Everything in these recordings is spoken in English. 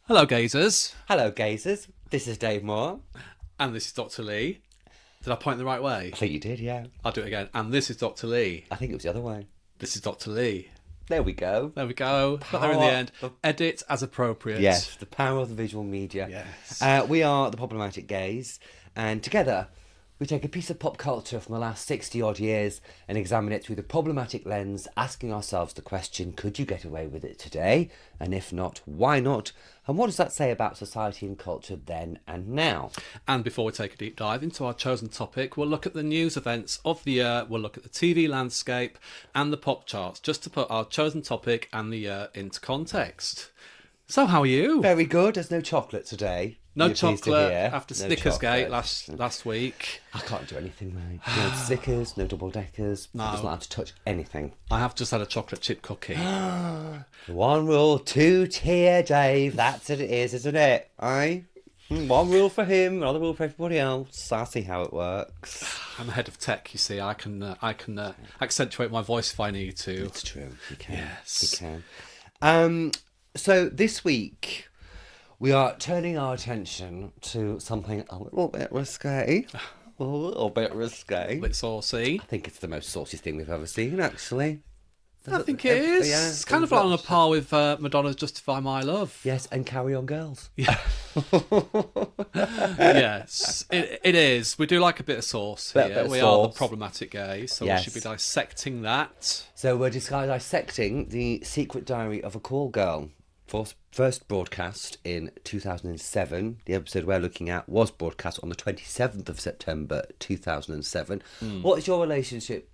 Hello, gazers. Hello, gazers. This is Dave Moore. And this is Dr. Lee. Did I point the right way? I think you did, yeah. I'll do it again. And this is Dr. Lee. I think it was the other way. This is Dr. Lee. There we go. There we go. Got there in the end. Edit as appropriate. Yes, the power of the visual media. Yes. We are the Problematic Gaze, and together we take a piece of pop culture from the last 60-odd years and examine it through the problematic lens, asking ourselves the question, could you get away with it today? And if not, why not? And what does that say about society and culture then and now? And before we take a deep dive into our chosen topic, we'll look at the news events of the year, we'll look at the TV landscape and the pop charts, just to put our chosen topic and the year into context. So how are you? Very good. There's no chocolate today. No You're pleased to chocolate hear. after No Snickersgate chocolate. last week. I can't do anything, mate. No Snickers, no double deckers. No. I'm just not allowed to touch anything. I have just had a chocolate chip cookie. One rule, two tier, Dave. That's what it is, isn't it? Aye. One rule for him, another rule for everybody else. I see how it works. I'm head of tech, you see. I can accentuate my voice if I need to. It's true. You can. Yes. You can. So this week we are turning our attention to something a little bit risque. A little bit risque. A bit saucy. I think it's the most saucy thing we've ever seen, actually. I think it is. Yeah, It's kind of like on a par with Madonna's Justify My Love. Yes, and Carry On Girls. Yeah. Yes, it is. We do like a bit of sauce here. Bit of We are the sauce. problematic gays, so Yes. we should be dissecting that. So we're dissecting the secret diary of a call girl. First broadcast in 2007. The episode we're looking at was broadcast on the 27th of September 2007. What is your relationship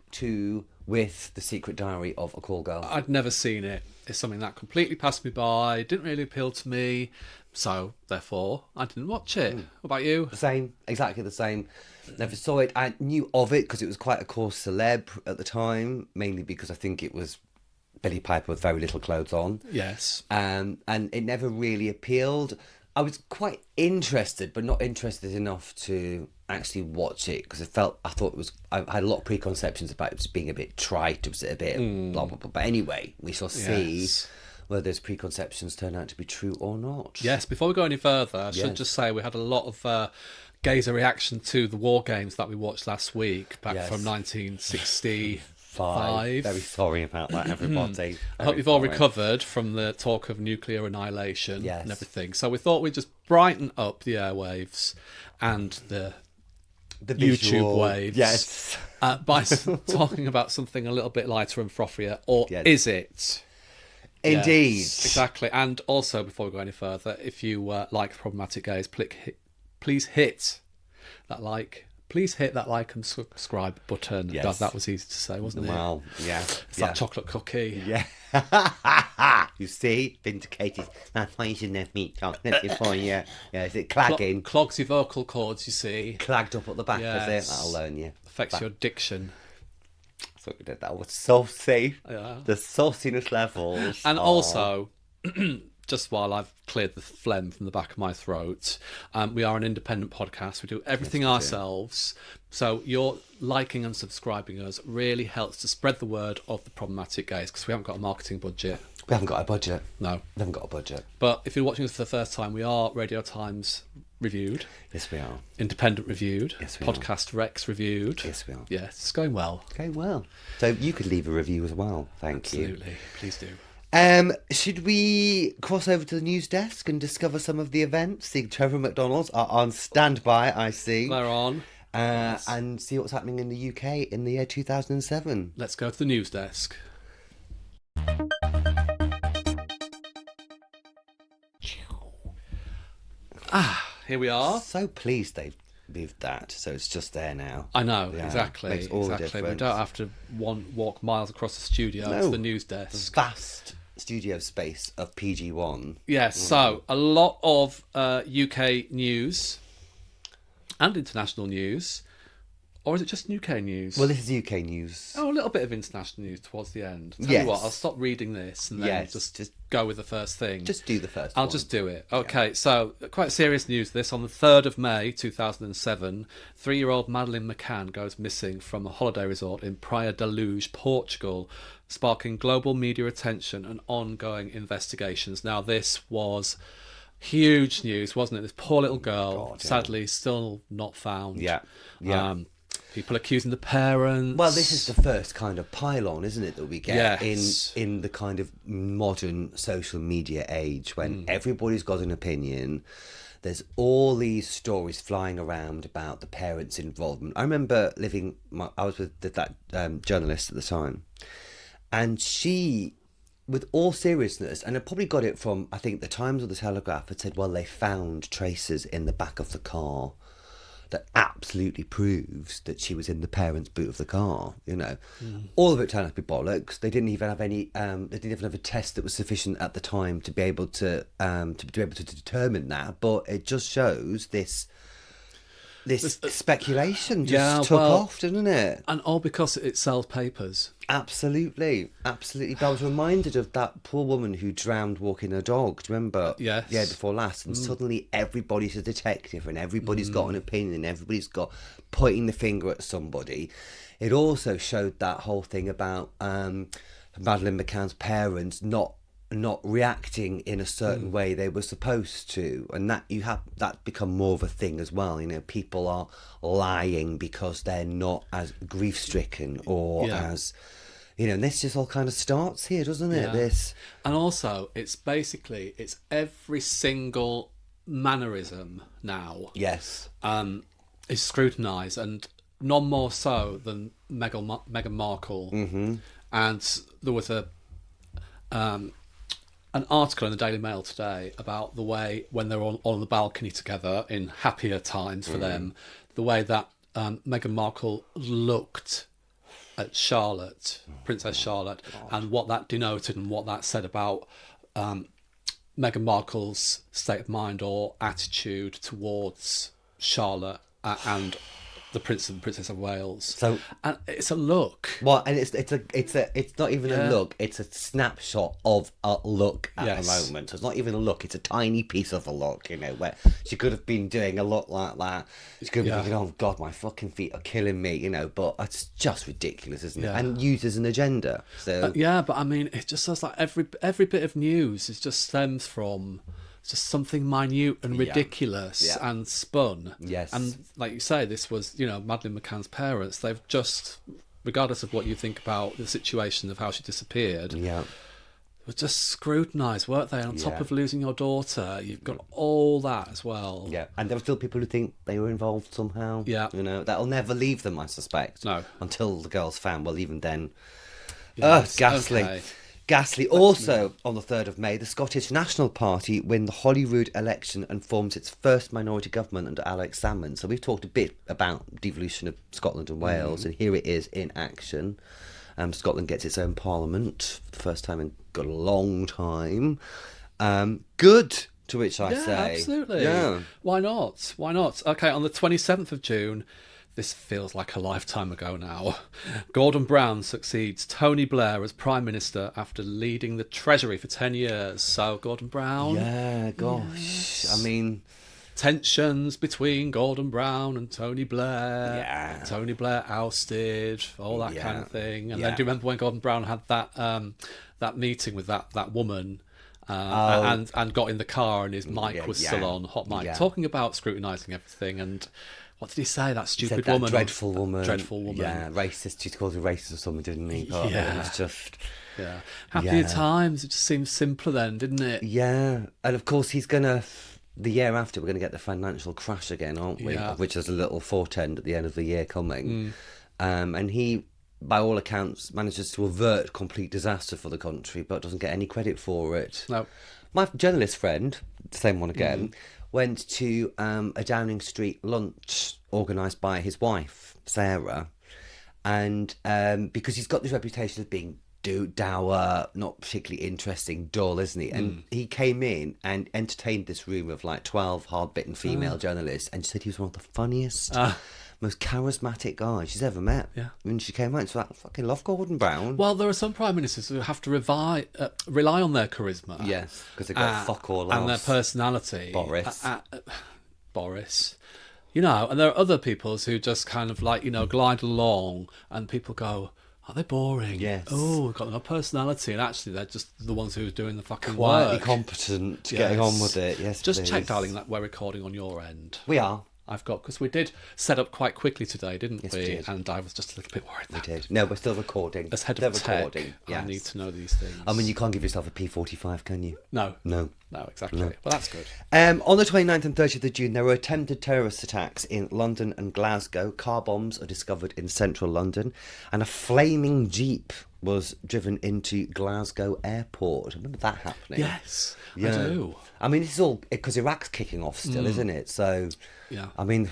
with the secret diary of a call girl? I'd never seen it. It's something that completely passed me by, didn't really appeal to me, so therefore I didn't watch it. What about you? The same, exactly the same. Never saw it. I knew of it because it was quite a coarse celeb at the time, mainly because I think it was Billie Piper with very little clothes on. Yes. And it never really appealed. I was quite interested, but not interested enough to actually watch it because I had a lot of preconceptions about it was being a bit trite. It was a bit blah, blah, blah. But anyway, we shall see Yes. whether those preconceptions turn out to be true or not. Yes, before we go any further, I should Yes. just say we had a lot of gazer reaction to the war games that we watched last week, back Yes. from 1965. Very sorry about that, everybody. I hope you've all recovered from the talk of nuclear annihilation Yes. and everything. So we thought we'd just brighten up the airwaves and the The YouTube visual, waves yes. by talking about something a little bit lighter and frothier. Or Yes. is it? Indeed. Yes, exactly. And also, before we go any further, if you like Problematic Gaze, please hit that like. Please hit that like and subscribe button. Yes. God, that was easy to say, wasn't it? Well, yeah. It's that chocolate cookie. Yeah. You see? Vindicated. That's why you shouldn't have meat chocolate before you. Yeah, is it clagging? Clogs your vocal cords, you see. Clagged up at the back, Yes. is it? That'll learn you. Affects your diction. So we did that. Was saucy. Yeah. The sauciness levels. And are- also, just while I've cleared the phlegm from the back of my throat, we are an independent podcast. We do everything ourselves. So your liking and subscribing us really helps to spread the word of the Problematic Gaze, because we haven't got a marketing budget. We haven't got a budget. No. We haven't got a budget. But if you're watching us for the first time, we are Radio Times reviewed, Yes, we are. Independent reviewed, Yes, we are. Podcast Rex reviewed. Yes, we are. Yes, it's going well. Okay, well. So you could leave a review as well. Thank you. Absolutely. Please do. Should we cross over to the news desk and discover some of the events? The Trevor McDonald's are on standby, I see. They're on. And see what's happening in the UK in the year 2007. Let's go to the news desk. Here we are. So pleased they've moved that, so it's just there now. I know, Yeah, exactly. makes all the Exactly. We difference. don't have to walk miles across the studio to No. the news desk. Vast studio space of PG1. Yes, so a lot of UK news and international news. Or is it just UK news? Well, this is UK news. Oh, a little bit of international news towards the end. Tell Yes. you what, I'll stop reading this and then Yes, just go with the first thing. Just do the first I'll one. just do it. Okay, so quite serious news this. On the 3rd of May 2007, 3-year-old Madeleine McCann goes missing from a holiday resort in Praia da Luz, Portugal, sparking global media attention and ongoing investigations. Now, this was Huge news, wasn't it? This poor little girl, God, yeah. sadly, still not found. Yeah. People accusing the parents. Well, this is the first kind of pylon, isn't it, that we get Yes. in the kind of modern social media age when everybody's got an opinion. There's all these stories flying around about the parents' involvement. I remember I was with that journalist at the time, and she, with all seriousness, and I probably got it from, I think, the Times or the Telegraph, had said, well, they found traces in the back of the car that absolutely proves that she was in the parents' boot of the car. All of it turned out to be bollocks. They didn't even have any. They didn't even have a test that was sufficient at the time to be able to determine that. But it just shows this speculation just took off, didn't it? And all because it sells papers. Absolutely. But I was reminded of that poor woman who drowned walking her dog. Do you remember? Yes. Yeah, before last. And suddenly everybody's a detective and everybody's got an opinion and everybody's got pointing the finger at somebody. It also showed that whole thing about Madeleine McCann's parents not reacting in a certain way they were supposed to, and that become more of a thing as well. People are lying because they're not as grief stricken or as and this just all kind of starts here, doesn't it? This, and also it's every single mannerism now yes, is scrutinised, and none more so than Meghan Markle. And there was an article in the Daily Mail today about the way when they were on the balcony together in happier times for them, the way that Meghan Markle looked at Charlotte, Princess Charlotte, and what that denoted and what that said about Meghan Markle's state of mind or attitude towards Charlotte and the Prince and Princess of Wales. So, and it's a look. Well, and it's not even a look. It's a snapshot of a look at the moment. So it's not even a look. It's a tiny piece of a look. Where she could have been doing a look like that. She could have been thinking, "Oh God, my fucking feet are killing me." But it's just ridiculous, isn't it? And used as an agenda. So but I mean, it just sounds like every bit of news stems from just something minute and ridiculous and spun. Yes. And like you say, this was, Madeleine McCann's parents. They've just, regardless of what you think about the situation of how she disappeared, were just scrutinised, weren't they? And on top of losing your daughter, you've got all that as well. Yeah. And there are still people who think they were involved somehow. Yeah. That'll never leave them, I suspect. No. Until the girl's found. Well, even then. Ghastly. Okay. Ghastly. Also, on the 3rd of May, the Scottish National Party win the Holyrood election and forms its first minority government under Alex Salmond. So we've talked a bit about devolution of Scotland and Wales, and here it is in action. Scotland gets its own parliament for the first time in a long time. Good, to which I say. Absolutely. Yeah. Why not? Okay, on the 27th of June... This feels like a lifetime ago now. Gordon Brown succeeds Tony Blair as Prime Minister after leading the Treasury for 10 years. So, Gordon Brown... Yeah, gosh. I mean... Tensions between Gordon Brown and Tony Blair. Yeah. Tony Blair ousted, all that kind of thing. And then do you remember when Gordon Brown had that meeting with that woman... and got in the car and his mic was still on, hot mic, talking about scrutinising everything and... What did he say? That stupid woman. Dreadful woman. Yeah, racist. She called her racist or something, didn't he? But it was just... Yeah. Happier times. It just seemed simpler then, didn't it? Yeah. And of course he's going to... The year after, we're going to get the financial crash again, aren't we? Yeah. Which is a little portend at the end of the year coming. And he, by all accounts, manages to avert complete disaster for the country, but doesn't get any credit for it. No. My journalist friend, the same one again... went to a Downing Street lunch organised by his wife, Sarah, and because he's got this reputation of being dour, not particularly interesting, dull, isn't he? And he came in and entertained this room of like 12 hard-bitten female journalists and said he was one of the funniest, most charismatic guys she's ever met. Yeah. When she came out, she's like, I fucking love Gordon Brown. Well, there are some prime ministers who have to rely on their charisma. Yes, because they've got fuck all else. And their personality. Boris. Boris. And there are other people who just kind of like, glide along and people go, Are they boring? Yes. Oh, got no personality, and actually they're just the ones who are doing the fucking Quietly work. competent, getting on with it. Yes, Just please. check, darling, that we're recording on your end. We are. I've got, because we did set up quite quickly today, didn't Yes, we? we did. And I was just a little bit worried. We did. No, we're still recording. As head Still of tech, recording. I Yes. need to know these things. I mean, you can't give yourself a P45, can you? No, No. exactly. Well, that's good. On the 29th and 30th of June, there were attempted terrorist attacks in London and Glasgow. Car bombs are discovered in central London, and a flaming Jeep was driven into Glasgow Airport. I remember that happening. Yes, Yeah. I do. I mean, this is all because Iraq's kicking off still, isn't it? So, Yeah. I mean,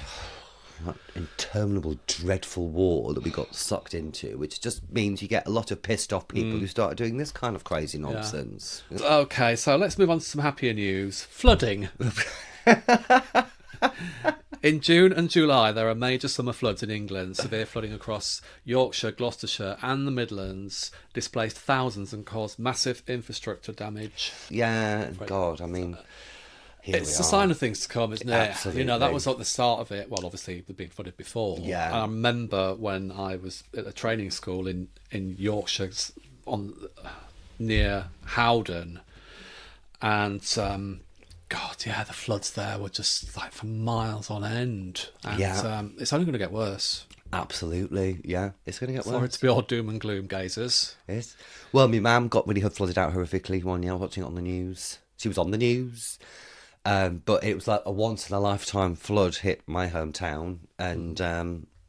that interminable, dreadful war that we got sucked into, which just means you get a lot of pissed off people who start doing this kind of crazy nonsense. Okay, so let's move on to some happier news. Flooding. In June and July, there are major summer floods in England. Severe flooding across Yorkshire, Gloucestershire and the Midlands displaced thousands and caused massive infrastructure damage. Yeah, God, I mean, here It's we a are. sign of things to come, isn't it? Absolutely. You know, that was at the start of it. Well, obviously, we've been flooded before. Yeah. And I remember when I was at a training school in Yorkshire, near Howden, and God, yeah, the floods there were just like for miles on end. And Yeah. it's only going to get worse. Absolutely, yeah. It's going to get Sorry worse. to be all doom and gloom gazers. Yes. Well, my mum got really flooded out horrifically one year watching it on the news. She was on the news. But it was like a once-in-a-lifetime flood hit my hometown. And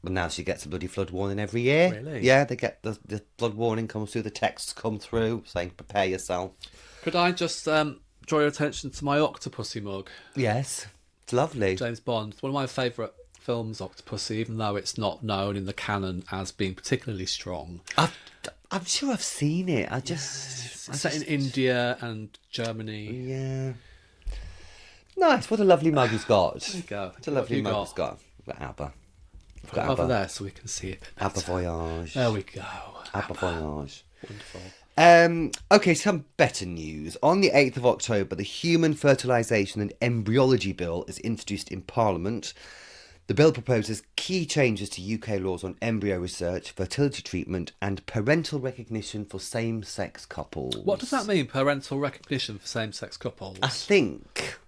now she gets a bloody flood warning every year. Really? Yeah, they get the flood warning comes through, the texts come through saying prepare yourself. Could I just draw your attention to my Octopussy mug? Yes, it's lovely. James Bond. It's one of my favourite films, Octopussy, even though it's not known in the canon as being particularly strong. I'm sure I've seen it. It's set in India and Germany. Yeah. Nice. What a lovely mug he's got. There you go. What a lovely What mug have he's got. We've got ABBA. We've Put got it over ABBA. there so we can see it. ABBA Voyage. There we go. ABBA Voyage. Wonderful. Okay, some better news. On the 8th of October, the Human Fertilisation and Embryology Bill is introduced in Parliament. The bill proposes key changes to UK laws on embryo research, fertility treatment and parental recognition for same-sex couples. What does that mean, parental recognition for same-sex couples? I think...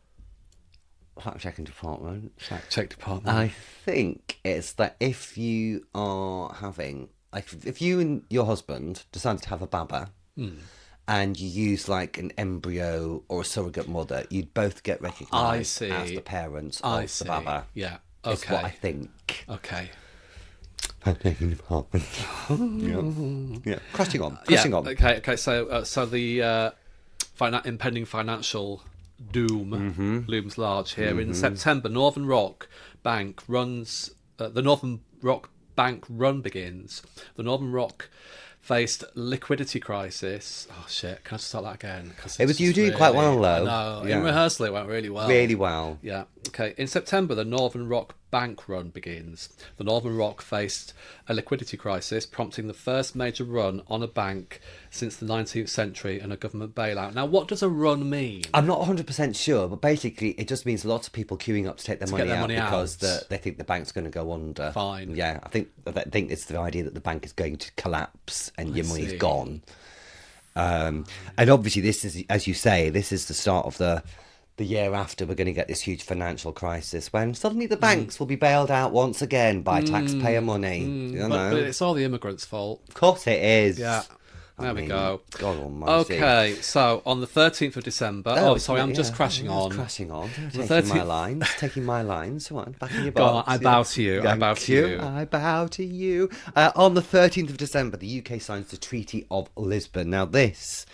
Fact-checking department. Check department. I think it's that if you are having... Like, if you and your husband decide to have a baba... and you use like an embryo or a surrogate mother, you'd both get recognised as the parents of the baba. Yeah. Is Okay. what I think. Okay. Yeah. Crashing on. Okay. So the impending financial doom looms large here. In September, Northern Rock Bank runs. The Northern Rock Bank run begins. The Northern Rock faced liquidity crisis. Oh shit! Can I just start that again? It was you doing quite well though. No, Yeah. in rehearsal it went really well. Really well. Yeah. Okay. In September, the Northern Rock Bank run begins. The Northern Rock faced a liquidity crisis, prompting the first major run on a bank since the 19th century and a government bailout. Now, what does a run mean? I'm not 100% sure, but basically it just means lots of people queuing up to take their money out because they think the bank's going to go under. Fine. Yeah, I think it's the idea that the bank is going to collapse and your money's see. gone. And obviously this is, as you say, this is the start of the year after we're going to get this huge financial crisis when suddenly the banks will be bailed out once again by taxpayer money. You know? But it's all the immigrants' fault. Of course it is. Yeah. There we go. God almighty. Okay, so on the 13th of December... Oh, sorry, I'm just crashing on. Crashing on. The Taking my lines. Come on, back in your Go on, box. I bow to you. I bow to you. I bow to you. On the 13th of December, the UK signs the Treaty of Lisbon. Now, this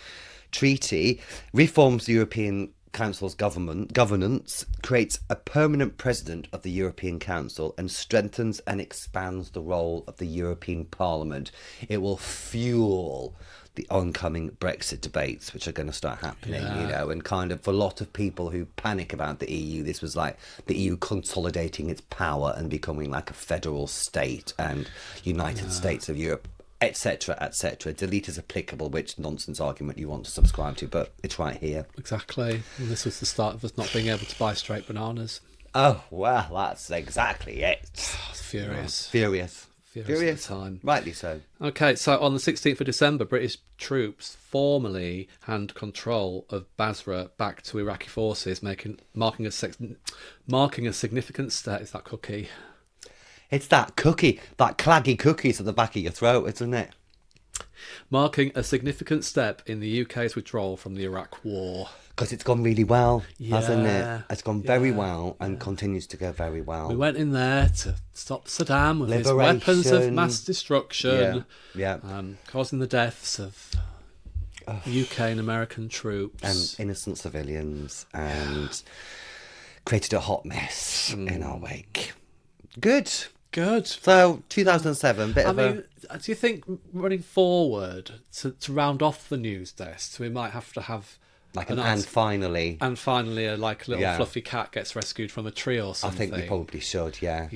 treaty reforms the European Council's governance, creates a permanent president of the European Council, and strengthens and expands the role of the European Parliament. It will fuel the oncoming Brexit debates, which are going to start happening, and kind of for a lot of people who panic about the EU, this was like the EU consolidating its power and becoming like a federal state and United States of Europe, etc., etc. Delete as applicable which nonsense argument you want to subscribe to, but it's right here. Exactly. And this was the start of us not being able to buy straight bananas. Oh, well, that's exactly it. I was furious. Furious at the time. Rightly so. Okay, so on the 16th of December, British troops formally hand control of Basra back to Iraqi forces, marking a significant step. Is that cookie? It's that cookie, that claggy cookies at the back of your throat, isn't it? Marking a significant step in the UK's withdrawal from the Iraq War. Because it's gone really well, hasn't Yeah, it? It's gone very well and continues to go very well. We went in there to stop Saddam with his weapons of mass destruction, causing the deaths of UK and American troops. And innocent civilians, and created a hot mess in our wake. Good. So, 2007, do you think running forward to round off the news desk, we might have to have and finally a little fluffy cat gets rescued from a tree or something? I think we probably should, yeah.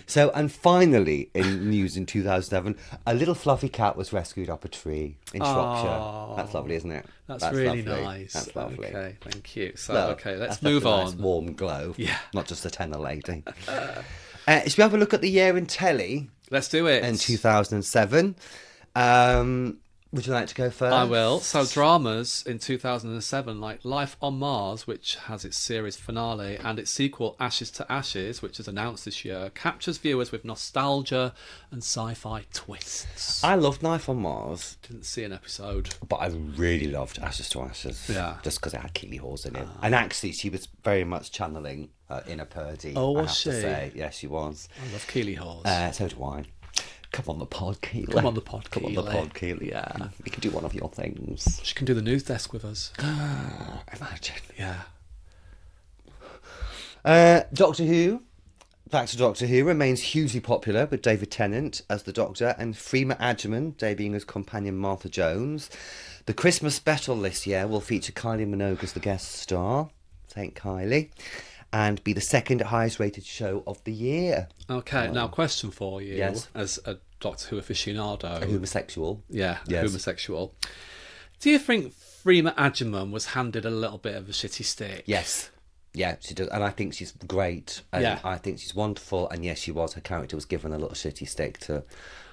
So, and finally in news in 2007, a little fluffy cat was rescued up a tree in Shropshire. That's lovely, isn't it? That's really lovely. nice. That's lovely. Okay, thank you. So, Look, let's move on. Nice warm glow. Yeah. Not just a tenor lady. Should we have a look at the year in telly? Let's do it. In 2007. Would you like to go first? I will. So dramas in 2007, like Life on Mars, which has its series finale, and its sequel Ashes to Ashes, which is announced this year, captures viewers with nostalgia and sci-fi twists. I loved Life on Mars. Didn't see an episode. But I really loved Ashes to Ashes. Yeah. Just because it had Keely Hawes in it. And actually, she was very much channeling Inner Purdy. Oh, was I have she? to say. Yes, she was. I love Keely Hawes. So do I. Come on the pod, Keely. Come on the pod, Come on the pod, Keely. Yeah. We can do one of your things. She can do the news desk with us. Imagine. Yeah. Doctor Who. Back to Doctor Who remains hugely popular with David Tennant as the Doctor and Freema Agyeman debuting as companion Martha Jones. The Christmas special this year will feature Kylie Minogue as the guest star. Thank Kylie. And be the second highest rated show of the year. Okay, now question for you. Yes. As a Doctor Who aficionado. A homosexual. Yeah, Yes. homosexual. Do you think Freema Agyeman was handed a little bit of a shitty stick? Yes. Yeah, she does. And I think she's great. And Yeah. I think she's wonderful. And yes, she was. Her character was given a little shitty stick to,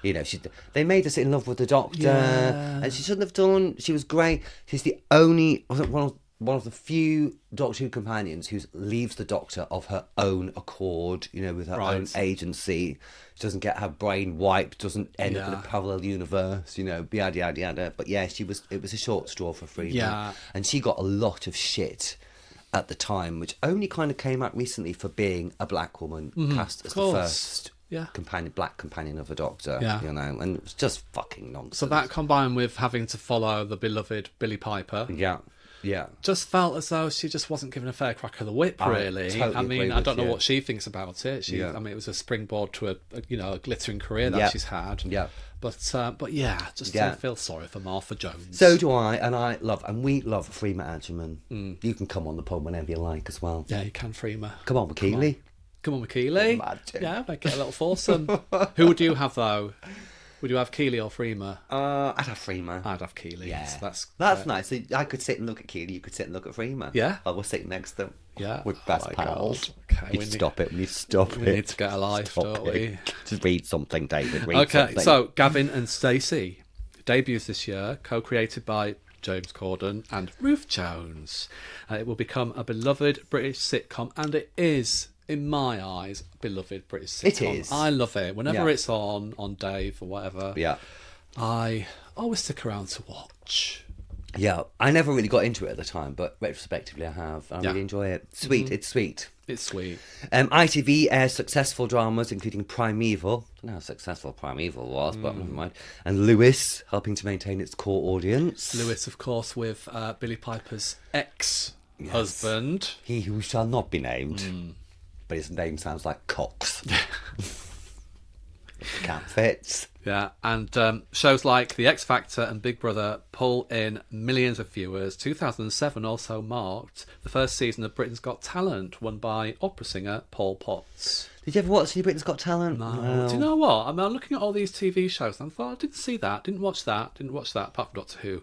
they made us in love with the Doctor. Yeah. And she shouldn't have done. She was great. She's the only, one of the few Doctor Who companions who leaves the Doctor of her own accord, with her own agency. She doesn't get her brain wiped, doesn't end up in a parallel universe, yada, yada, yada. But yeah, it was a short straw for Freema. Yeah. And she got a lot of shit at the time, which only kind of came out recently for being a black woman cast as the first black companion of the Doctor, and it was just fucking nonsense. So that combined with having to follow the beloved Billie Piper. Yeah. Just felt as though she just wasn't given a fair crack of the whip, really. Totally agree I with don't know you. what she thinks about it. It was a springboard to a glittering career that she's had. Yeah. But yeah, I feel sorry for Martha Jones. So do I, and we love Freema Agyeman. You can come on the pod whenever you like as well. Yeah, you can, Freema. Come on, McKeely. Come on, McKeely. Imagine. Yeah, make it a little foursome. Who would you have, though? Would you have Keely or Freema? I'd have Freema. I'd have Keely. Yeah, that's nice. So I could sit and look at Keely. You could sit and look at Freema. Yeah, we'll sit next to them. Yeah, we're best pals. God. Okay, We need to stop it. We need to get a life, don't we? Just read something, David. Okay, so Gavin and Stacey debuts this year, co-created by James Corden and Ruth Jones. It will become a beloved British sitcom, and it is, in my eyes, a beloved British sitcom. It is. I love it. Whenever it's on Dave or whatever, I always stick around to watch. Yeah, I never really got into it at the time, but retrospectively I have. I really enjoy it. Sweet, It's sweet. It's sweet. ITV airs successful dramas, including Primeval. I don't know how successful Primeval was, but never mind. And Lewis, helping to maintain its core audience. Lewis, of course, with Billie Piper's ex-husband. He who shall not be named. But his name sounds like Cox. Cat fits. Yeah, and shows like The X Factor and Big Brother pull in millions of viewers. 2007 also marked the first season of Britain's Got Talent, won by opera singer Paul Potts. Did you ever watch any Britain's Got Talent? No. Do you know what? I'm looking at all these TV shows and I thought, I didn't see that, didn't watch that, apart from Doctor Who.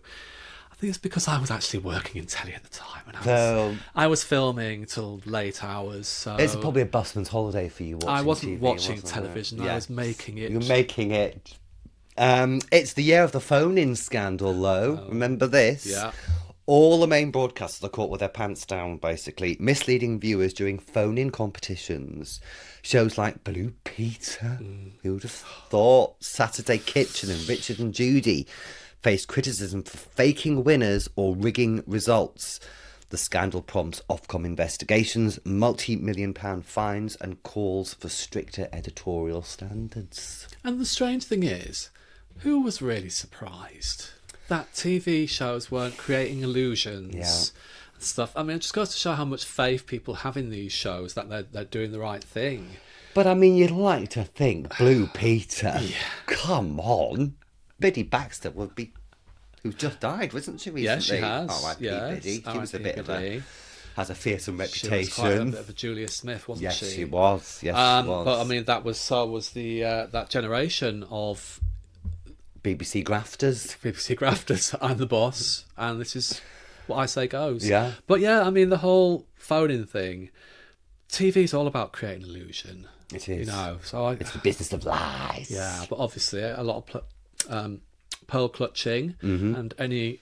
I think it's because I was actually working in telly at the time, and So I was filming till late hours. So it's probably a busman's holiday for you watching I wasn't TV, watching wasn't it? television. I Yeah. was making it. You're making it. It's the year of the phone-in scandal, though. Remember this? Yeah. All the main broadcasters are caught with their pants down, basically, misleading viewers during phone-in competitions. Shows like Blue Peter, who would have thought, Saturday Kitchen and Richard and Judy faced criticism for faking winners or rigging results. The scandal prompts Ofcom investigations, multi-million-pound fines and calls for stricter editorial standards. And the strange thing is, who was really surprised that TV shows weren't creating illusions and stuff? I mean, it just goes to show how much faith people have in these shows, that they're doing the right thing. But I mean, you'd like to think Blue Peter. Come on. Biddy Baxter would be, who just died, wasn't she recently? Yeah, she has. R.I.P. Yes, Biddy. She was a bit of R.I.P. a, has a fearsome She reputation. was quite a bit of a Julia Smith, wasn't she? Yes, she was. Yes, she was. But I mean, that was the that generation of BBC grafters. BBC grafters. I'm the boss, and this is what I say goes. Yeah. But yeah, I mean, the whole phone-in thing. TV's all about creating illusion. It is. You know, It's the business of lies. Yeah, but obviously a lot of pearl clutching and any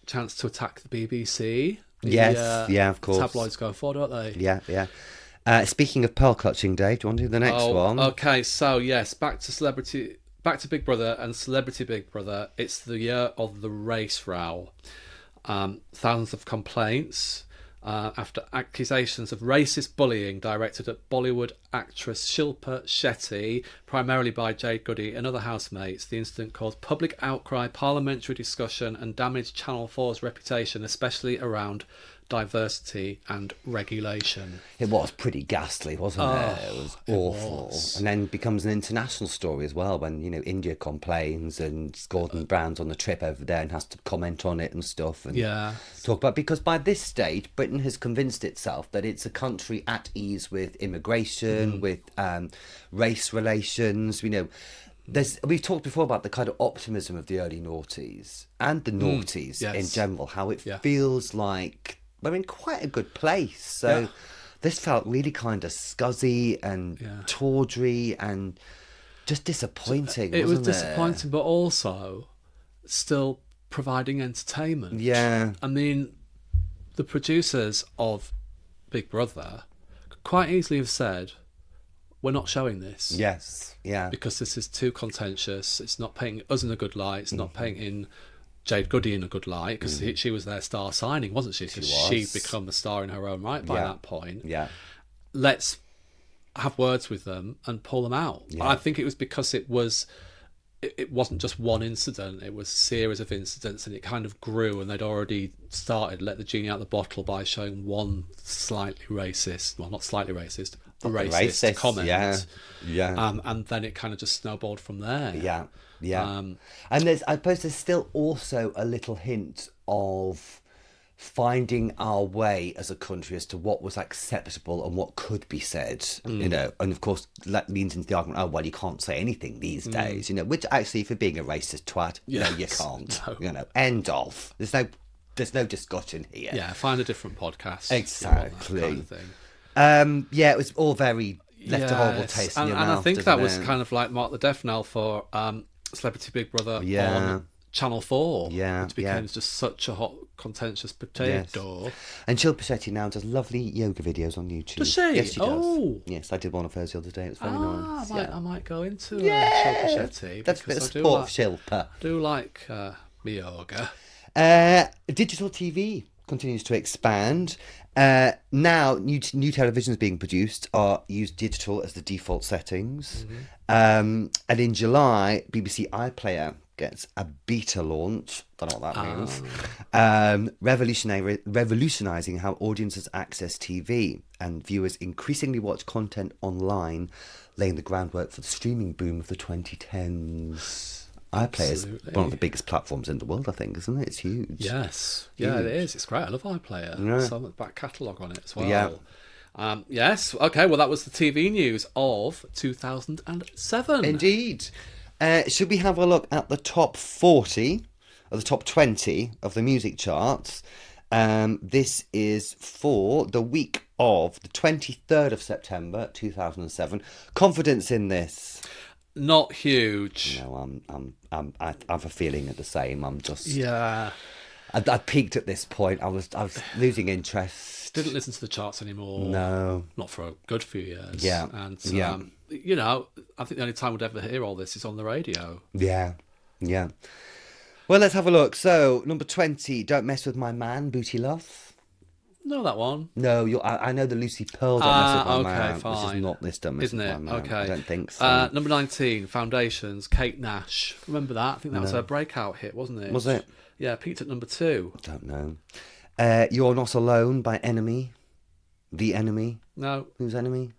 chance to attack the BBC. Of course. Tabloids go for, don't they? Yeah. Speaking of pearl clutching, Dave, do you want to do the next one? Okay, so yes, back to Big Brother and Celebrity Big Brother. It's the year of the race row. Thousands of complaints after accusations of racist bullying directed at Bollywood actress Shilpa Shetty, primarily by Jade Goody and other housemates. The incident caused public outcry, parliamentary discussion, and damaged Channel 4's reputation, especially around diversity and regulation. It was pretty ghastly, wasn't it? It was awful. And then becomes an international story as well when, you know, India complains and Gordon Brown's on the trip over there and has to comment on it and stuff and talk about, because by this stage Britain has convinced itself that it's a country at ease with immigration, with race relations. You know, we've talked before about the kind of optimism of the early noughties and the noughties in general, how it feels like we're in quite a good place. So this felt really kind of scuzzy and tawdry and just disappointing. It was disappointing, but also still providing entertainment. Yeah. I mean, the producers of Big Brother could quite easily have said, we're not showing this. Yes. Yeah. Because this is too contentious. It's not painting us in a good light. It's not painting Jade Goody in a good light, because she was their star signing, wasn't she? Because she'd become a star in her own right by that point. Yeah. Let's have words with them and pull them out. Yeah. I think it was because it wasn't just one incident, it was a series of incidents, and it kind of grew, and they'd already started let the genie out of the bottle by showing one slightly racist, well, not slightly racist, racist comment. And then it kind of just snowballed from there. And I suppose there's still also a little hint of finding our way as a country as to what was acceptable and what could be said, you know, and of course that leans into the argument, oh well, you can't say anything these days, you know, which actually, if you're being a racist twat, no, you can't. You know, end of. There's no discussion here. Find a different podcast. Exactly. Kind of thing. It was all very left a horrible taste in your mouth. And I think that was kind of like mark the death knell for Celebrity Big Brother on Channel 4, which became just such a hot, contentious potato. Yes. And Shilpa Shetty now does lovely yoga videos on YouTube. Does she? Yes, she does. Oh. Yes, I did one of hers the other day. It was very nice. I might go into Shilpa Shetty. That's a bit of support for Shilpa. I do like me yoga. Digital TV continues to expand. Now, new televisions being produced use digital as the default settings. And in July, BBC iPlayer gets a beta launch. Don't know what that means. Revolutionising how audiences access TV, and viewers increasingly watch content online, laying the groundwork for the streaming boom of the 2010s. iPlayer is one of the biggest platforms in the world, I think, isn't it? It's huge. Yes. Huge. Yeah, it is. It's great. I love iPlayer. Yeah. Some of the back catalogue on it as well. Yeah. Yes. Okay, well, that was the TV news of 2007. Indeed. Should we have a look at the top 40 of the top 20 of the music charts. This is for the week of the 23rd of September 2007. Confidence in this? Not huge. No, I have a feeling of the same. I'm just Yeah. I peaked at this point. I was losing interest. Didn't listen to the charts anymore. No, not for a good few years. Yeah, and yeah. You know, I think the only time we'd ever hear all this is on the radio. Yeah. Well, let's have a look. So, number 20, Don't Mess With My Man, Booty Love. No, that one. No, I know the Lucy Pearl Don't Mess With My Man, fine. which is not this Don't Mess Isn't With it? My Man. Okay. I don't think so. Number 19, Foundations, Kate Nash. Remember that? I think that was her breakout hit, wasn't it? Was it? Yeah, peaked at number 2. Don't know. You're Not Alone by Enemy. The Enemy. No. Who's Enemy?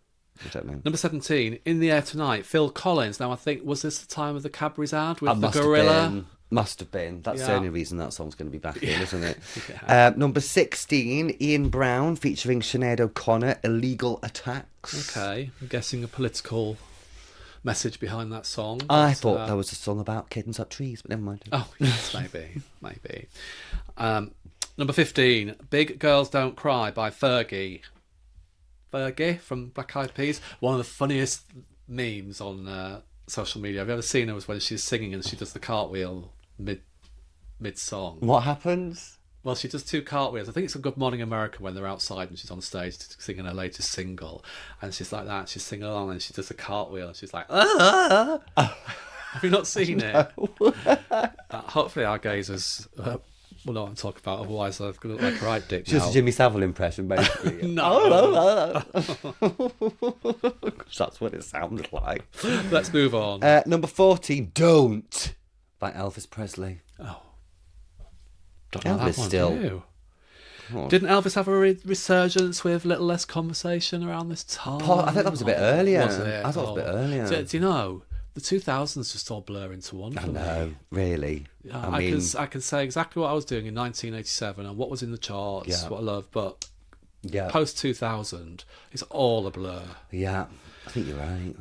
I don't know. Number 17, In the Air Tonight, Phil Collins. Now, I think, was this the time of the Cadbury's ad with the gorilla? Must have been. That's the Yeah. only reason that song's going to be back in, isn't it? Yeah. Number 16, Ian Brown featuring Sinead O'Connor, Illegal Attacks. Okay, I'm guessing a political message behind that song. I thought that was a song about kittens up trees, but never mind. Oh, yes, maybe. Number 15, Big Girls Don't Cry by Fergie. Fergie from Black Eyed Peas. One of the funniest memes on social media I've ever seen her was when she's singing and she does the cartwheel mid-song. What happens? Well, she does 2 cartwheels. I think it's on Good Morning America when they're outside and she's on stage singing her latest single. And she's like that. She's singing along and she does a cartwheel and she's like, ah! Have you not seen it? Hopefully our gazers will know what I'm talking about. Otherwise, I've got to look like a right dick Just now. a Jimmy Savile impression, basically. No. That's what it sounded like. Let's move on. Number 14, Don't by Elvis Presley. Oh. Don't know Elvis that one, still. do you? Oh. Didn't Elvis have a resurgence with Little Less Conversation around this time? I think that was a bit earlier. Was it? I thought it was a bit earlier. Do you know, the 2000s just all blur into one for I me. know, really. I can say exactly what I was doing in 1987 and what was in the charts, what I love, but post 2000, it's all a blur. Yeah, I think you're right.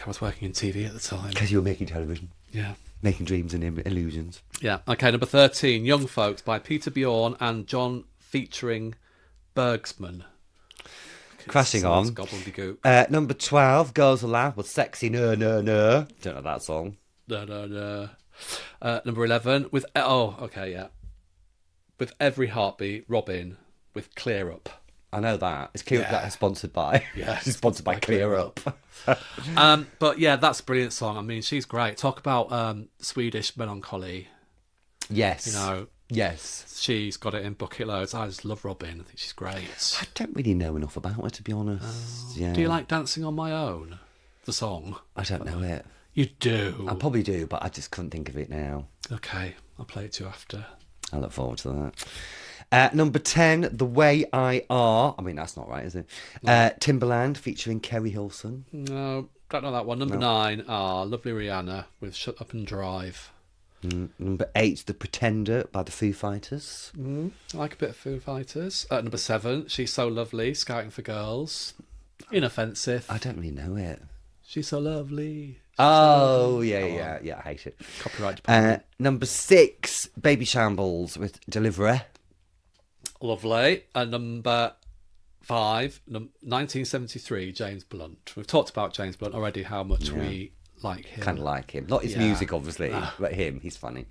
I was working in TV at the time. Because you were making television. Yeah. Making dreams and illusions. Yeah. Okay, number 13, Young Folks by Peter Bjorn and John featuring Bergsman. Crashing on. Gobbledygook. Number 12, Girls Aloud with Sexy No. Don't know that song. No. Number 11 with with Every Heartbeat, Robin with Clear Up. I know that. It's Clear Up that is sponsored by. Yeah, it's sponsored by Clear Up. But yeah, that's a brilliant song. I mean, she's great. Talk about Swedish melancholy. Yes. You know. Yes. She's got it in bucket loads. I just love Robin. I think she's great. I don't really know enough about her, to be honest. Yeah. Do you like Dancing on My Own? The song? I don't know it. You do? I probably do, but I just couldn't think of it now. Okay, I'll play it to you after. I look forward to that. Number 10, The Way I Are. I mean, that's not right, is it? No. Timberland featuring Kerry Hilson. No, don't know that one. Number 9, Lovely Rihanna with Shut Up and Drive. Number 8, The Pretender by the Foo Fighters. I like a bit of Foo Fighters. Number 7, She's So Lovely, Scouting for Girls. Inoffensive. I don't really know it. She's So Lovely. Yeah, I hate it. Copyright department. Number 6, Baby Shambles with Deliverer. Lovely. Number 5, 1973, James Blunt. We've talked about James Blunt already, how much we like him. Kind of like him. Not his music, obviously, but him. He's funny.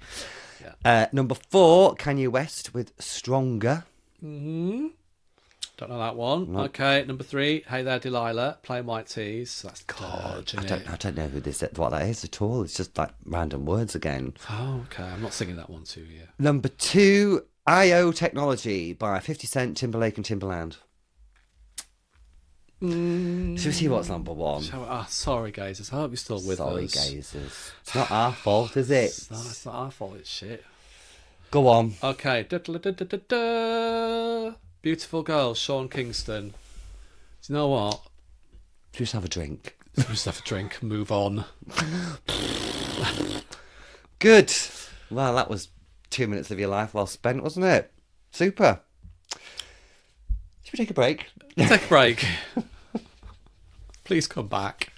Yeah. Number 4, Kanye West with Stronger. Don't know that one. No. Okay, number 3, Hey There Delilah, Plain White Tees. That's Dirge, I don't know what that is at all. It's just like random words again. Oh, okay. I'm not singing that one to you. Number 2, I.O. Technology by 50 Cent, Timberlake and Timberland. Should we see what's number 1? Sorry, gazers. I hope you're still with us. Sorry, gazers. It's not our fault, is it? It's not our fault. It's shit. Go on. Okay. Beautiful Girl, Sean Kingston. Do you know what? Just have a drink. Just have a drink. Move on. Good. Well, that was 2 minutes of your life well spent, wasn't it? Super. Should we take a break? Take a break. Please come back.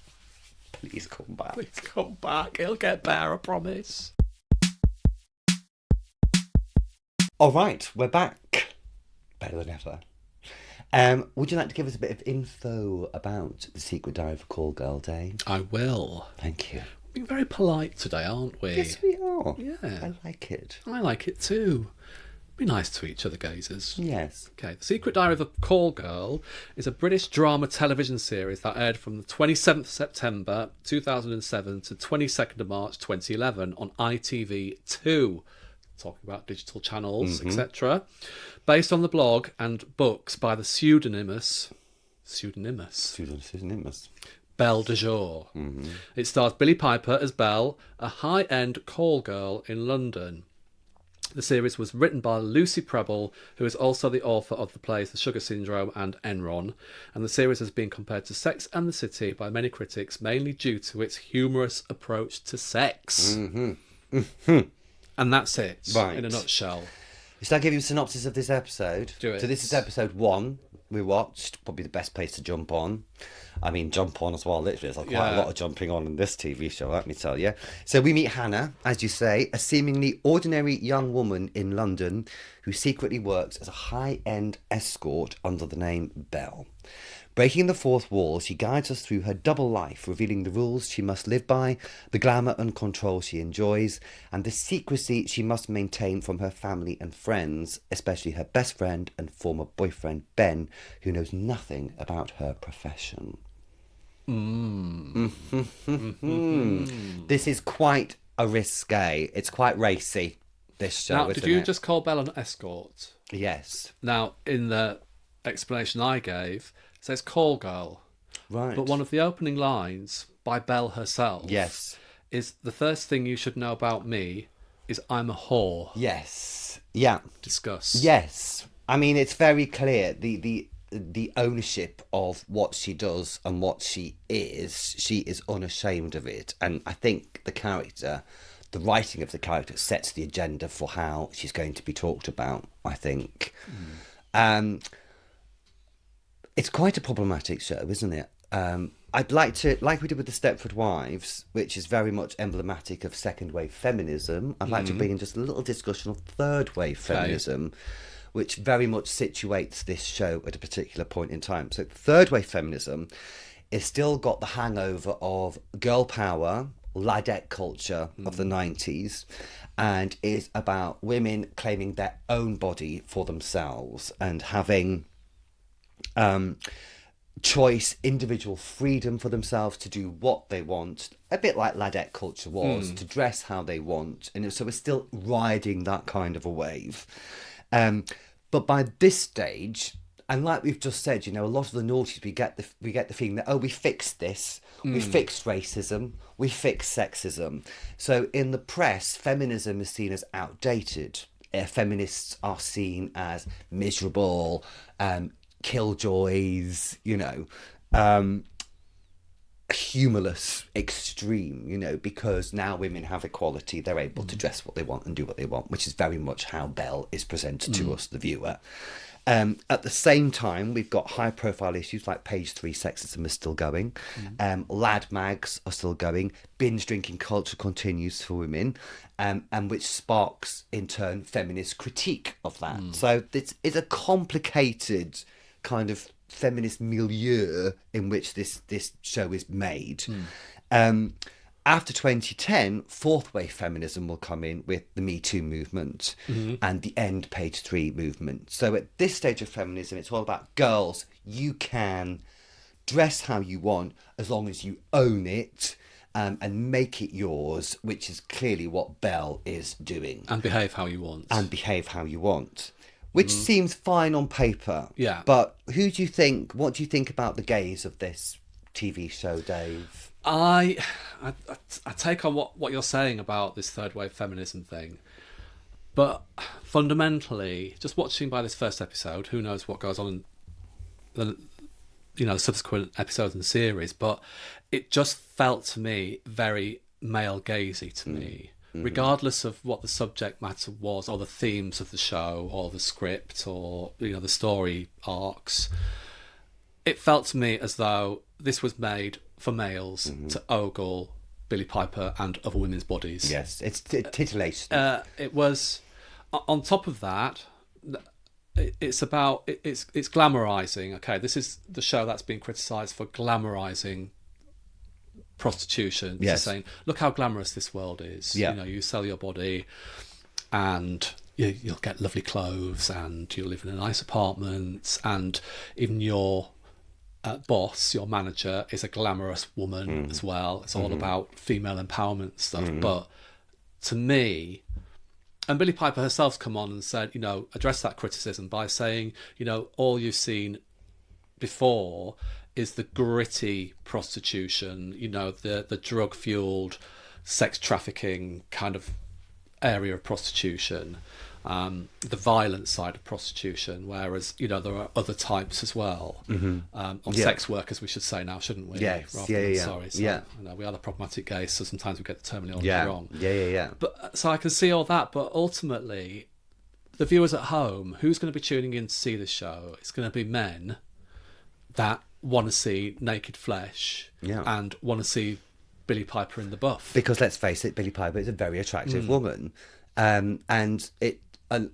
Please come back. Please come back. It'll get better, I promise. All right, we're back. Better than ever. Would you like to give us a bit of info about The Secret Diary of a Call Girl, Dave? I will. Thank you. Being very polite today, aren't we? Yes, we are. Yeah. I like it. I like it too. Be nice to each other, gazers. Yes. Okay, The Secret Diary of a Call Girl is a British drama television series that aired from the 27th September 2007 to 22nd of March 2011 on ITV2. Talking about digital channels, etc. Based on the blog and books by the pseudonymous Belle de Jour. It stars Billie Piper as Belle, a high-end call girl in London. The series was written by Lucy Prebble, who is also the author of the plays The Sugar Syndrome and Enron, and the series has been compared to Sex and the City by many critics, mainly due to its humorous approach to sex. And that's it, Right. in a nutshell. Shall I give you a synopsis of this episode? Do it. So this is episode 1 we watched. Probably the best place to jump on. I mean, jump on as well, literally. There's quite a lot of jumping on in this TV show, let me tell you. So we meet Hannah, as you say, a seemingly ordinary young woman in London who secretly works as a high-end escort under the name Belle. Breaking the fourth wall, she guides us through her double life, revealing the rules she must live by, the glamour and control she enjoys, and the secrecy she must maintain from her family and friends, especially her best friend and former boyfriend, Ben, who knows nothing about her profession. This is quite a risque. It's quite racy, this show, Now, isn't did you it? just call Belle an escort? Yes. Now, in the explanation I gave, it says call girl. Right. But one of the opening lines by Belle herself Yes. is, the first thing you should know about me is I'm a whore. Yes. Yeah. Discuss. Yes. I mean, it's very clear. The ownership of what she does and what she is unashamed of it. And I think the writing of the character sets the agenda for how she's going to be talked about, I think. It's quite a problematic show, isn't it? I'd like to, like we did with the Stepford Wives, which is very much emblematic of second wave feminism, I'd like to bring in just a little discussion of third wave feminism, which very much situates this show at a particular point in time. So third wave feminism is still got the hangover of girl power, ladette culture of the 90s, and is about women claiming their own body for themselves and having choice, individual freedom for themselves to do what they want, a bit like ladette culture was, to dress how they want. And so we're still riding that kind of a wave. But by this stage, and like we've just said, you know, a lot of the noughties, we get the feeling that, oh, we fixed this, we fixed racism, we fixed sexism. So in the press, feminism is seen as outdated. Feminists are seen as miserable, killjoys, you know, humorless, extreme, you know, because now women have equality, they're able to dress what they want and do what they want, which is very much how Belle is presented to us, the viewer. At the same time, we've got high profile issues like page 3 sexism is still going, lad mags are still going, binge drinking culture continues for women, and which sparks in turn feminist critique of that. So this is a complicated kind of feminist milieu in which this show is made. After 2010, fourth wave feminism will come in with the Me Too movement and the End Page 3 movement. So at this stage of feminism, it's all about girls, you can dress how you want as long as you own it and make it yours, which is clearly what Belle is doing. And behave how you want. Which seems fine on paper. Yeah. But what do you think about the gaze of this TV show, Dave? I take on what you're saying about this third wave feminism thing, but fundamentally, just watching by this first episode, who knows what goes on in the subsequent episodes in the series, but it just felt to me very male gazy to me, regardless of what the subject matter was or the themes of the show or the script or the story arcs. It felt to me as though this was made for males to ogle Billie Piper and other women's bodies. Yes, it's titillation. It was on top of that, it's glamorizing. Okay, this is the show that's been criticised for glamorizing prostitution. Yes. It's saying, look how glamorous this world is. Yeah. You know, you sell your body, and you'll get lovely clothes, and you'll live in a nice apartment, and even your boss, your manager, is a glamorous woman as well. It's all about female empowerment stuff. But to me, and Billie Piper herself's come on and said, address that criticism by saying, all you've seen before is the gritty prostitution, the drug-fueled sex trafficking kind of area of prostitution, the violent side of prostitution, whereas there are other types as well of sex workers, we should say now, shouldn't we? Yes. Sorry, we are the problematic gays, so sometimes we get the terminology wrong. Yeah. But so I can see all that, but ultimately, the viewers at home, who's going to be tuning in to see this show? It's going to be men that want to see naked flesh and want to see Billie Piper in the buff. Because let's face it, Billie Piper is a very attractive woman, and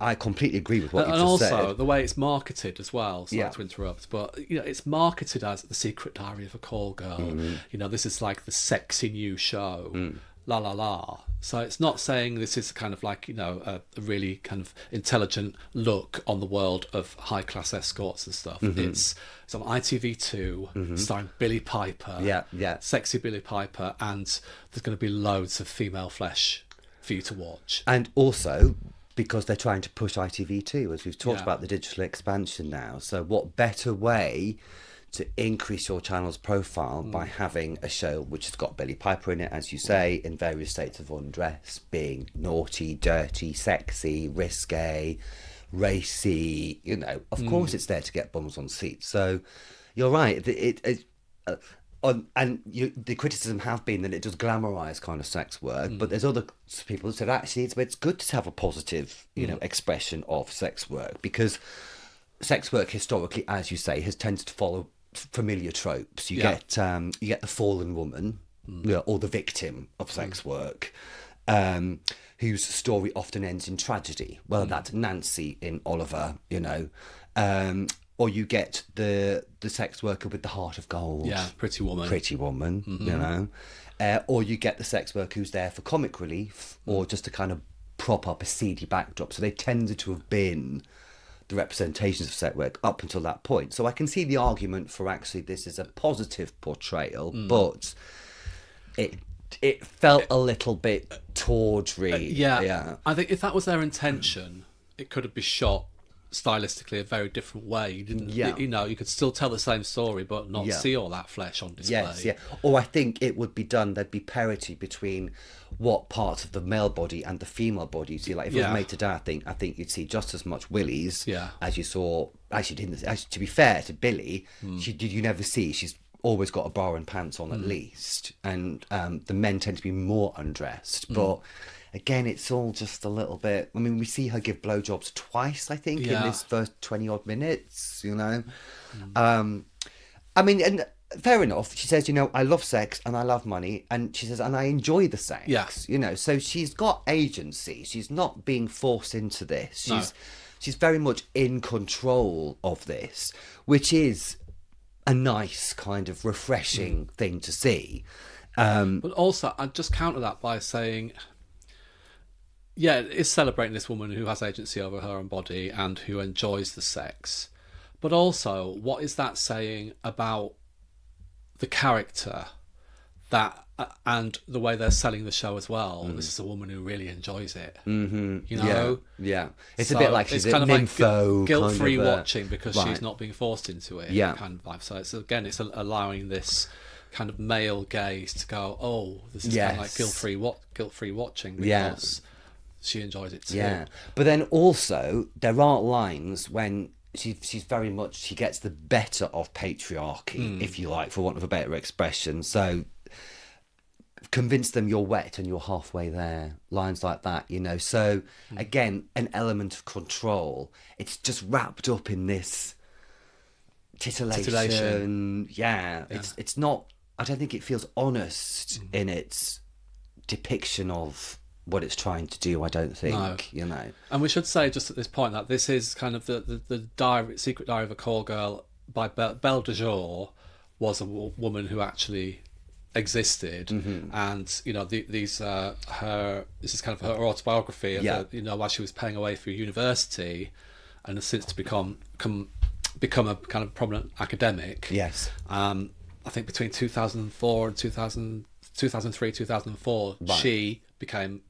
I completely agree with what you just said. And also the way it's marketed as well. Sorry to interrupt, but it's marketed as the secret diary of a call girl. This is like the sexy new show. La la la. So it's not saying this is kind of like a really kind of intelligent look on the world of high class escorts and stuff. It's on ITV2 starring Billie Piper. Sexy Billie Piper, and there's going to be loads of female flesh for you to watch. And also, because they're trying to push ITV2, as we've talked about the digital expansion now. So what better way to increase your channel's profile by having a show which has got Billie Piper in it, as you say, in various states of undress, being naughty, dirty, sexy, risque, racy, of course it's there to get bums on seats. So you're right. The criticism have been that it does glamorise kind of sex work, but there's other people who said actually it's good to have a positive, expression of sex work, because sex work historically, as you say, has tended to follow familiar tropes. You get the fallen woman, or the victim of sex work, whose story often ends in tragedy. Well, that's Nancy in Oliver, or you get the sex worker with the heart of gold. Yeah, pretty woman, or you get the sex worker who's there for comic relief, or just to kind of prop up a seedy backdrop. So they tended to have been the representations of sex work up until that point. So I can see the argument for actually this is a positive portrayal, but it felt a little bit tawdry. I think if that was their intention, it could have been shot stylistically a very different way. You didn't, you could still tell the same story, but not see all that flesh on display. Or I think it would be done. There'd be parity between what parts of the male body and the female body you see. Like if it was made today, I think you'd see just as much willies as you saw. Actually, to be fair to Billie, you never see. She's always got a bra and pants on at least, and the men tend to be more undressed, but. Again, it's all just a little bit. I mean, we see her give blowjobs twice, I think, in this first 20-odd minutes, I mean, and fair enough. She says, I love sex and I love money. And she says, and I enjoy the sex. Yeah. So she's got agency. She's not being forced into this. She's very much in control of this, which is a nice kind of refreshing thing to see. But also, I'd just counter that by saying... Yeah, it is celebrating this woman who has agency over her own body and who enjoys the sex. But also, what is that saying about the character that and the way they're selling the show as well? This is a woman who really enjoys it. Yeah. It's a bit like she's kind of nympho, like guilt-free kind of watching because she's not being forced into it. Kind of vibe. So it's allowing this kind of male gaze to go, oh, this is kind of like guilt-free watching because she enjoys it too. Yeah, but then also there are lines when she's very much, she gets the better of patriarchy, if you like, for want of a better expression. So convince them you're wet and you're halfway there. Lines like that, So again, an element of control. It's just wrapped up in this titillation. Yeah. It's not. I don't think it feels honest in its depiction of what it's trying to do, I don't think. No. You know. And we should say just at this point that this is kind of the secret diary of a call girl by Belle de Jour was a woman who actually existed, and you know this is kind of her autobiography of you know, while she was paying away for university, and has since become a kind of prominent academic. Yes. I think between 2004 and 2003, 2004, she became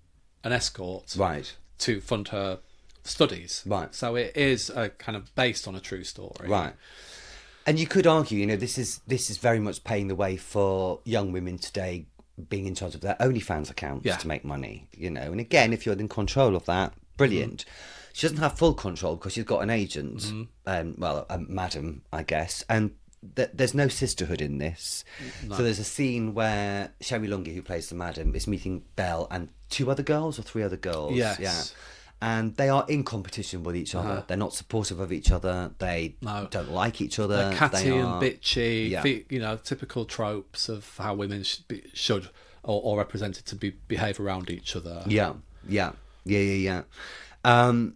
an escort, right, to fund her studies. Right. So it is a kind of based on a true story. Right. And you could argue, you know, this is very much paving the way for young women today being in charge of their OnlyFans accounts to make money, you know. And again, if you're in control of that, brilliant. She doesn't have full control because she's got an agent, well, a madam, I guess. And there's no sisterhood in this. No. So there's a scene where Sherry Lungi, who plays the madam, is meeting Belle and 2 other girls or 3 other girls. Yes. Yeah. And they are in competition with each other. They're not supportive of each other. They don't like each other. They're catty and bitchy. You know, typical tropes of how women should or represented to behave around each other. Yeah. And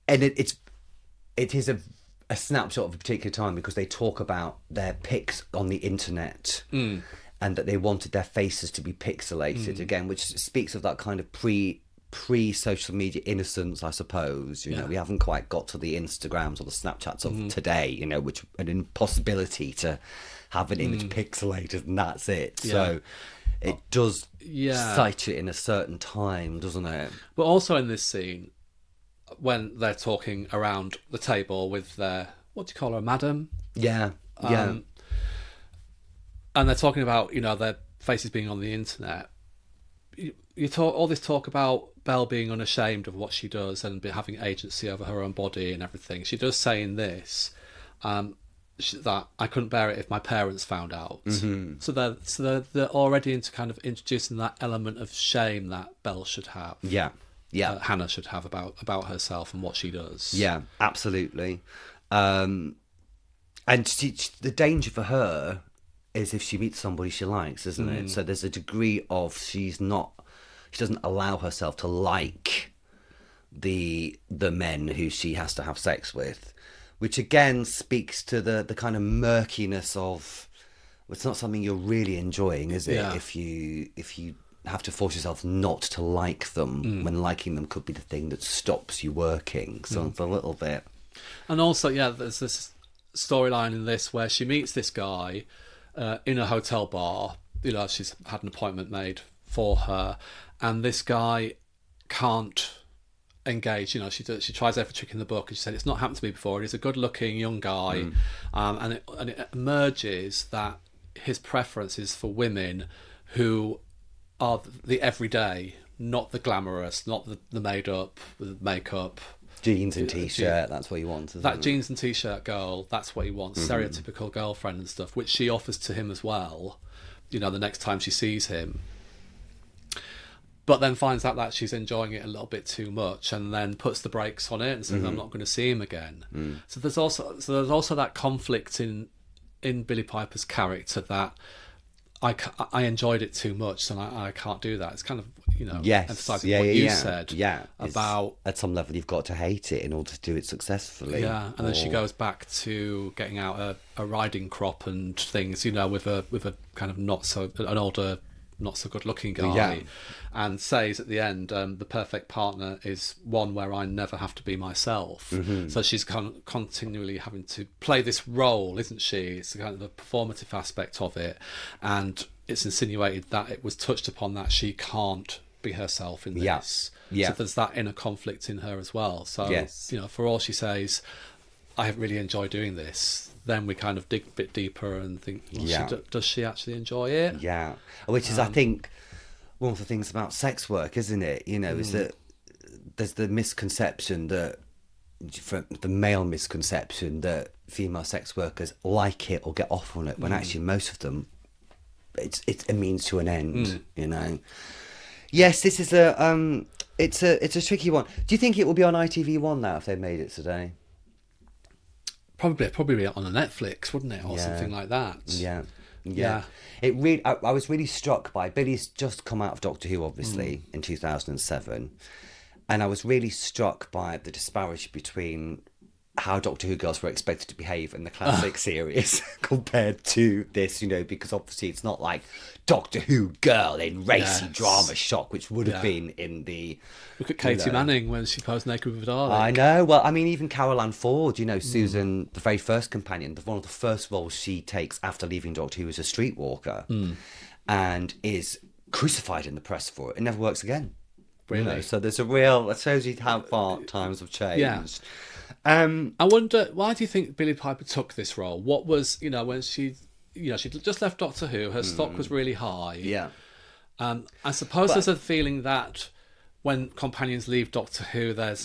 it is a snapshot of a particular time because they talk about their pics on the internet and that they wanted their faces to be pixelated again, which speaks of that kind of pre-social media innocence, I suppose. You know, we haven't quite got to the Instagrams or the Snapchats of today, you know, which an impossibility to have an image pixelated and that's it. So it does cite it in a certain time, doesn't it? But also in this scene, when they're talking around the table with their, what do you call her, madam? Yeah. And they're talking about, you know, their faces being on the internet. You talk all this talk about Belle being unashamed of what she does and having agency over her own body and everything. She does say in this that I couldn't bear it if my parents found out. So they're already into kind of introducing that element of shame that Belle should have. Hannah should have about herself and what she does. Yeah, absolutely. And the danger for her is if she meets somebody she likes, isn't it? So there's a degree of she doesn't allow herself to like the men who she has to have sex with, which again speaks to the kind of murkiness of, it's not something you're really enjoying, is it? Yeah. If you have to force yourself not to like them when liking them could be the thing that stops you working. So it's a little bit. And also, there's this storyline in this where she meets this guy in a hotel bar. You know, she's had an appointment made for her, and this guy can't engage. You know, she tries every trick in the book, and she said it's not happened to me before. He's a good-looking young guy, and it emerges that his preference is for women who are the everyday, not the glamorous, not the made up, the makeup. Jeans and t-shirt, that's what he wants, isn't it? Jeans and t-shirt girl, that's what he wants. Stereotypical girlfriend and stuff, which she offers to him as well, you know, the next time she sees him. But then finds out that she's enjoying it a little bit too much and then puts the brakes on it and says, I'm not going to see him again. So there's also that conflict in Billie Piper's character that I enjoyed it too much, and I can't do that. It's kind of, you know, emphasising what you said about... At some level, you've got to hate it in order to do it successfully. Yeah, and then she goes back to getting out a riding crop and things, you know, with a kind of an older, not so good looking guy, and says at the end, the perfect partner is one where I never have to be myself. So she's continually having to play this role, isn't she? It's kind of the performative aspect of it, and it's insinuated that it was touched upon that she can't be herself in this. So there's that inner conflict in her as well. So you know, for all she says, I really enjoy doing this, then we kind of dig a bit deeper and think, does she actually enjoy it? Yeah, which is, I think, one of the things about sex work, isn't it? You know, is that there's the misconception that, the male misconception that female sex workers like it or get off on it, when actually most of them, it's a means to an end. You know. Yes, this is it's a tricky one. Do you think it will be on ITV1 now if they made it today? Probably on a Netflix, wouldn't it, or something like that? Yeah. Yeah. It really. I was really struck by Billie's just come out of Doctor Who, obviously, in 2007, and I was really struck by the disparity between how Doctor Who girls were expected to behave in the classic series compared to this, because obviously it's not like Doctor Who girl in racy drama shock, which would have been in the... Look at Katie Manning when she posed naked with a Dalek. I know. Well, I mean, even Carol Ann Ford, Susan, the very first companion, one of the first roles she takes after leaving Doctor Who is a streetwalker and is crucified in the press for it. It never works again. Really? So there's that shows you how far times have changed. Yeah. I wonder, why do you think Billie Piper took this role? What was, when she'd just left Doctor Who, her stock was really high. Yeah. I suppose there's a feeling that when companions leave Doctor Who, they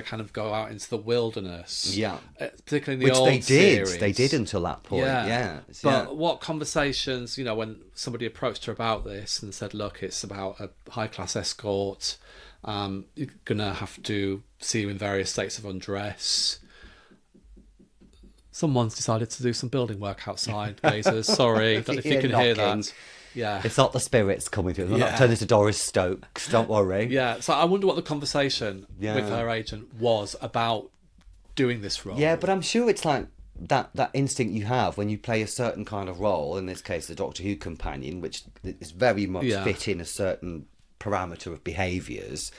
kind of go out into the wilderness. Yeah. Particularly in the old Which series. they did until that point. Yeah. But what conversations, when somebody approached her about this and said, look, it's about a high-class escort, you're going to have to see you in various states of undress. Someone's decided to do some building work outside, Gazers. Sorry, don't know if you can hear that. Yeah. It's not the spirits coming through. They're not turning to Doris Stokes, don't worry. Yeah, so I wonder what the conversation with her agent was about doing this role. Yeah, but I'm sure it's like that instinct you have when you play a certain kind of role, in this case the Doctor Who companion, which is very much fit in a certain parameter of behaviours,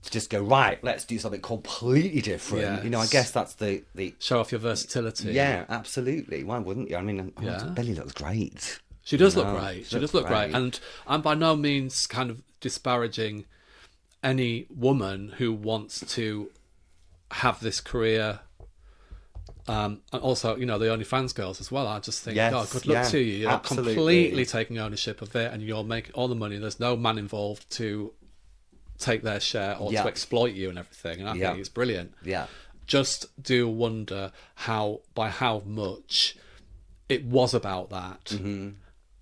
to just go, right, let's do something completely different. Yes. I guess that's the show off your versatility. Yeah, absolutely. Why wouldn't you? I mean, Billie looks great. She does look great. She does look great. And I'm by no means kind of disparaging any woman who wants to have this career. And also, the OnlyFans girls as well. I just think, good luck to you. You're completely taking ownership of it and you're making all the money. There's no man involved to take their share or to exploit you and everything. And I think it's brilliant. Yeah. Just do wonder by how much it was about that,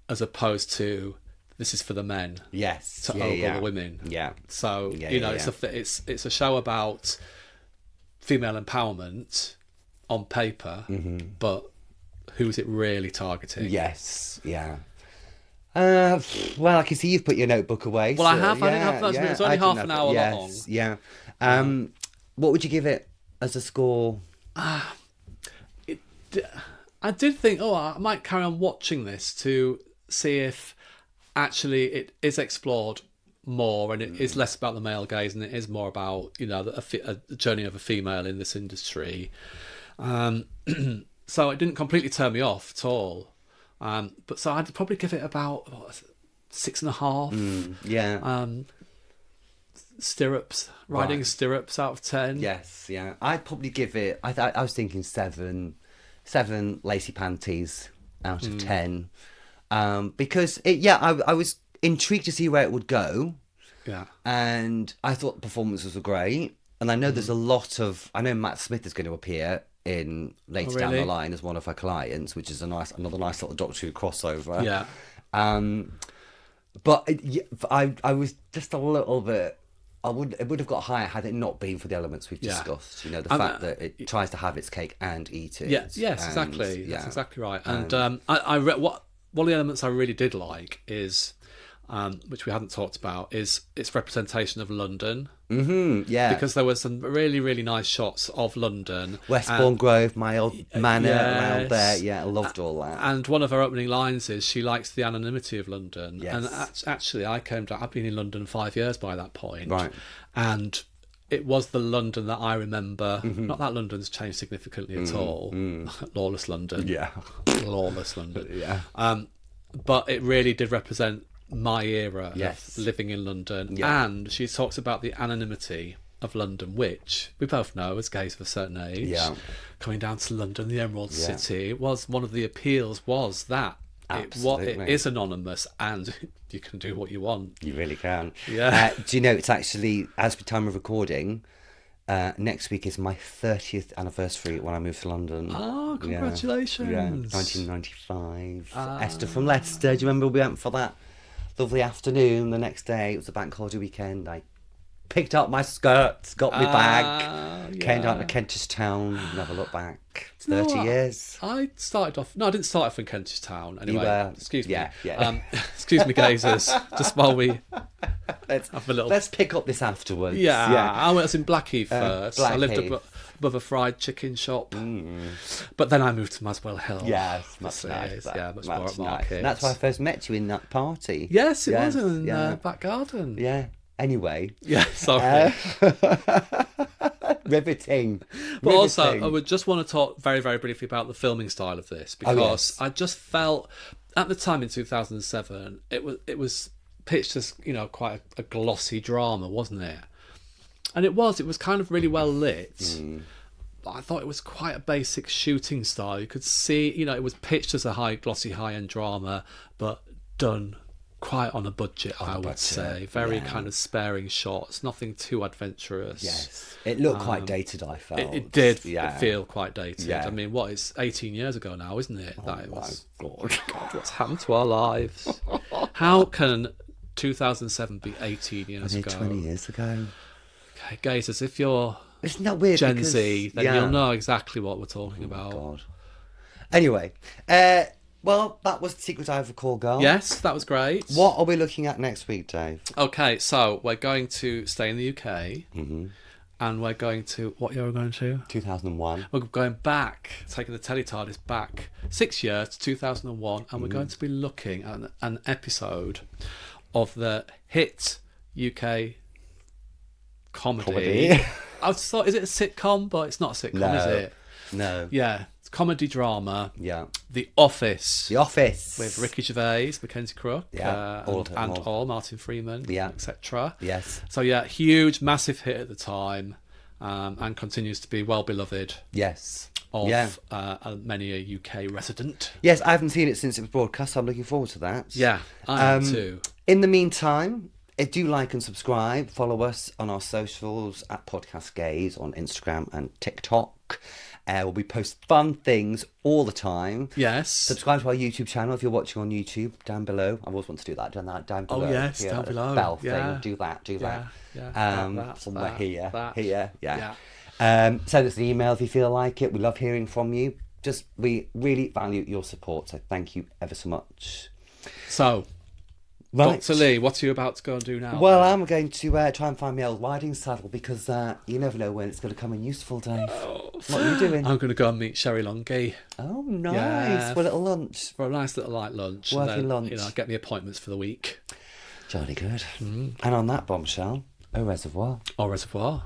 as opposed to this is for the men. Yes. To ogle the women. Yeah. So it's a show about female empowerment on paper, but who's it really targeting? Yes. Yeah. Well, I can see you've put your notebook away. Well, I have. It's only half an hour long. Yeah. What would you give it as a score? I did think, I might carry on watching this to see if actually it is explored more and it is less about the male gaze and it is more about, a journey of a female in this industry. So it didn't completely turn me off at all. But so I'd probably give it about 6.5. Stirrups, riding stirrups out of 10. Yes, yeah. I'd probably give it. I was thinking 7 lacy panties out of 10, because I was intrigued to see where it would go. Yeah, and I thought the performances were great, and I know there's a lot of. I know Matt Smith is going to appear in later down the line as one of her clients, which is another nice little Doctor Who crossover. Yeah. But I was just a little bit. It would have got higher had it not been for the elements we've discussed. The fact that it tries to have its cake and eat it. Yes, exactly. That's exactly right. And I read one of the elements I really did like is, which we hadn't talked about, is its representation of London. Yeah, because there were some really, really nice shots of London. Westbourne Grove, my old manor around there. Yeah, I loved all that. And one of her opening lines is she likes the anonymity of London. Yes. And actually, I've been in London 5 years by that point. Right. And it was the London that I remember. Not that London's changed significantly at all. Lawless London. Yeah. Lawless London. Yeah. But it really did represent my era of living in London. And she talks about the anonymity of London, which we both know as gays of a certain age, coming down to London, the Emerald City, was one of the appeals was that it is anonymous and you can do what you want. You really can. Yeah. Do you know, it's actually, as per time of recording, next week is my 30th anniversary when I moved to London. Oh, congratulations. Yeah, 1995. Esther from Leicester, do you remember we went for that lovely afternoon? The next day, it was a bank holiday weekend. I picked up my skirts, got me bag, came down to yeah. Kentish Town, never looked back. 30 years. I started off. No, I didn't start off in Kentish Town. Anyway, You were, excuse me. yeah. Excuse me, gazers. Just while we Let's have a little. let's pick up this afterwards. Yeah, I was in Blackheath first. I lived Blackheath. above a fried chicken shop, but then I moved to Maswell Hill. Yes, much nicer. Yeah, much more Much at nicer. market. And that's why I first met you in that party. Yes, it was in yeah. back garden. Yeah. Anyway. Yeah, sorry. Riveting. But also, I would just want to talk very, very briefly about the filming style of this, because yes. I just felt at the time in 2007 it was pitched as, you know, quite a glossy drama, wasn't it? And it was kind of really well lit. But I thought it was quite a basic shooting style. You could see, you know, it was pitched as a glossy high-end drama, but done quite on a budget, I would say. Very kind of sparing shots, nothing too adventurous. Yes. It looked quite dated, I felt. It did feel quite dated. Yeah. I mean, it's 18 years ago now, isn't it? That it was. God. God, what's happened to our lives? How can 2007 be 18 years ago? 20 years ago. Okay, guys, as if you're Isn't that weird? Gen because, Z, then you'll know exactly what we're talking about. God. Anyway, well, that was The Secret Diary of a Call Girl. Yes, that was great. What are we looking at next week, Dave? Okay, so we're going to stay in the UK, and we're going to... What year are we going to? 2001. We're going back, taking the Teletardis back 6 years to 2001, and we're going to be looking at an episode of the hit UK comedy. I thought, is it a sitcom? But it's not a sitcom, is it? No. Yeah, it's comedy drama. Yeah. The Office. The Office. With Ricky Gervais, Mackenzie Crook, all Martin Freeman, Yeah. etc. Yes. So yeah, huge, massive hit at the time, and continues to be well beloved Yes. of Yeah. many a UK resident. Yes, I haven't seen it since it was broadcast, so I'm looking forward to that. Yeah, I am too. In the meantime, do like and subscribe. Follow us on our socials at PodcastGaze on Instagram and TikTok. We post fun things all the time. Yes. Subscribe to our YouTube channel if you're watching on YouTube, down below. I always want to do that, down below. Oh, yes, Yeah, down below. Bell Yeah. thing. Do that. Yeah. Somewhere here. That. Here. Yeah. Send us an email if you feel like it. We love hearing from you. We really value your support, so thank you ever so much. So, Right. Dr. Lee, what are you about to go and do now? Well, I'm going to try and find my old riding saddle because you never know when it's going to come in useful, Dave. What are you doing? I'm going to go and meet Sherry Longy Oh, nice. Yeah. For a little lunch. for a nice little light lunch. Working and then, lunch. You know, get me appointments for the week. Jolly good. And on that bombshell, au reservoir. Au reservoir.